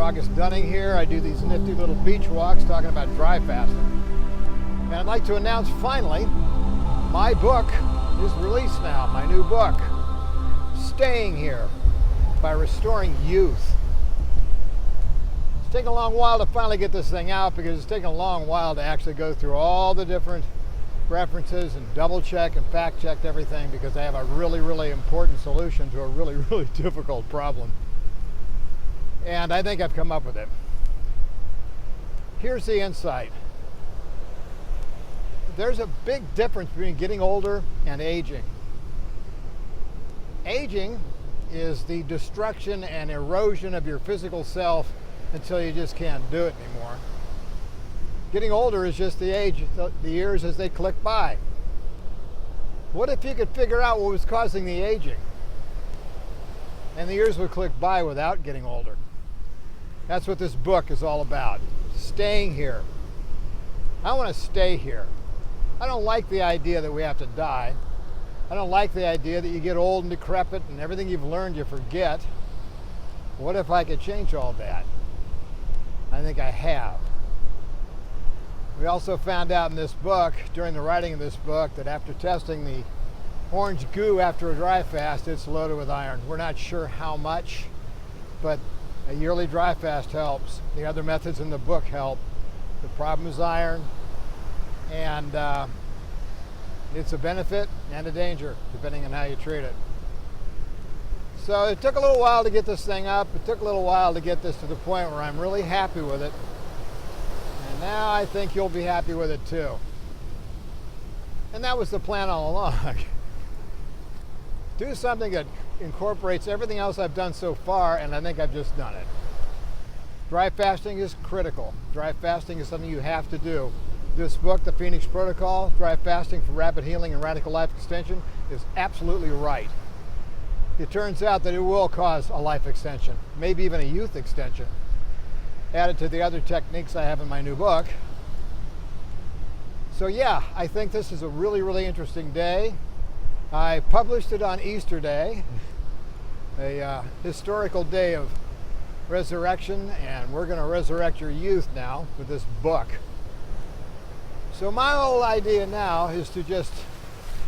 August Dunning here. I do these nifty little beach walks talking about dry fasting. And I'd like to announce finally, my book is released now, my new book, Staying Here by Restoring Youth. It's taken a long while to finally get this thing out because it's taken a long while to actually go through all the different references and double check and fact check everything because I have a really, really important solution to a really, really difficult problem. And I think I've come up with it. Here's the insight. There's a big difference between getting older and aging. Aging is the destruction and erosion of your physical self until you just can't do it anymore. Getting older is just the age, the years as they click by. What if you could figure out what was causing the aging? And the years would click by without getting older. That's what this book is all about. Staying here. I want to stay here. I don't like the idea that we have to die. I don't like the idea that you get old and decrepit and everything you've learned you forget. What if I could change all that? I think I have. We also found out in this book, during the writing of this book, that after testing the orange goo after a dry fast, it's loaded with iron. We're not sure how much, but a yearly dry fast helps. The other methods in the book help. The problem is iron, and it's a benefit and a danger, depending on how you treat it. So it took a little while to get this thing up. It took a little while to get this to the point where I'm really happy with it. And now I think you'll be happy with it too. And that was the plan all along. Do something that incorporates everything else I've done so far, and I think I've just done it. Dry fasting is critical. Dry fasting is something you have to do. This book, The Phoenix Protocol, Dry Fasting for Rapid Healing and Radical Life Extension, is absolutely right. It turns out that it will cause a life extension, maybe even a youth extension, added to the other techniques I have in my new book. So yeah, I think this is a really, really interesting day. I published it on Easter Day, a historical day of resurrection, and we're going to resurrect your youth now with this book. So my whole idea now is to just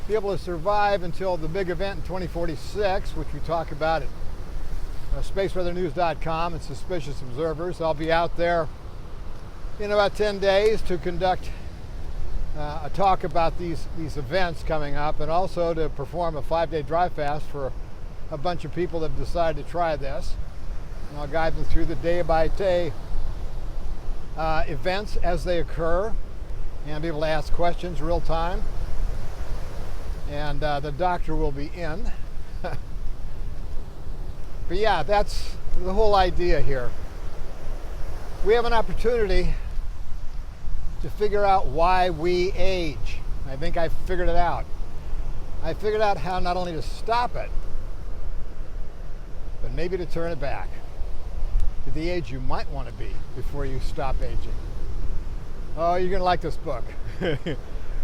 be able to survive until the big event in 2046, which we talk about at spaceweathernews.com and Suspicious Observers. I'll be out there in about 10 days to conduct a talk about these events coming up, and also to perform a 5-day dry fast for a bunch of people that have decided to try this. And I'll guide them through the day-by-day events as they occur, and be able to ask questions real time. And the doctor will be in. But yeah, that's the whole idea here. We have an opportunity to figure out why we age. I think I figured it out. I figured out how not only to stop it, but maybe to turn it back to the age you might want to be before you stop aging. Oh, you're going to like this book.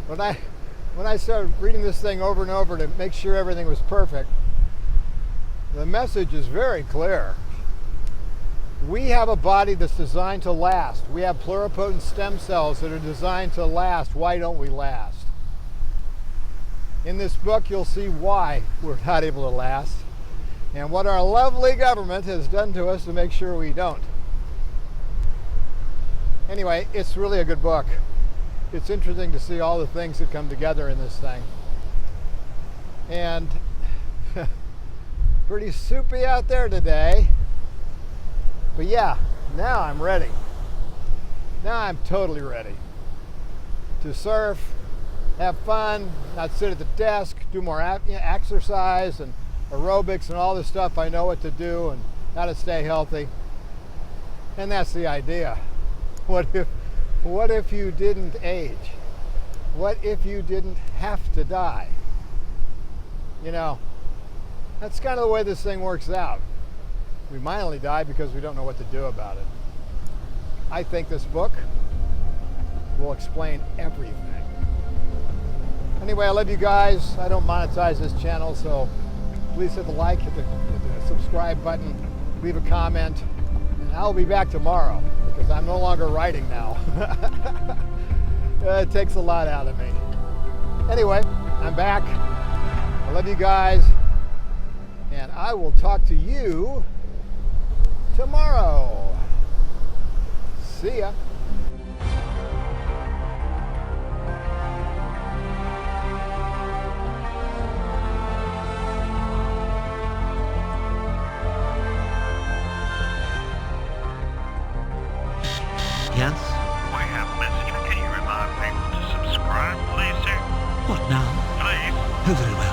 When I started reading this thing over and over to make sure everything was perfect, the message is very clear. We have a body that's designed to last. We have pluripotent stem cells that are designed to last. Why don't we last? In this book, you'll see why we're not able to last and what our lovely government has done to us to make sure we don't. Anyway, it's really a good book. It's interesting to see all the things that come together in this thing. And pretty soupy out there today. But yeah, now I'm ready. Now I'm totally ready to surf, have fun, not sit at the desk, do more exercise and aerobics and all this stuff I know what to do and how to stay healthy. And that's the idea. What if you didn't age? What if you didn't have to die? You know, that's kind of the way this thing works out. We might only die because we don't know what to do about it. I think this book will explain everything. Anyway, I love you guys. I don't monetize this channel, so please hit the like, hit the subscribe button, leave a comment, and I'll be back tomorrow because I'm no longer writing now. It takes a lot out of me. Anyway, I'm back. I love you guys. And I will talk to you tomorrow. See ya. Yes? We have missed you. Can you remind people to subscribe, please, sir? What now? Please. Oh, very well.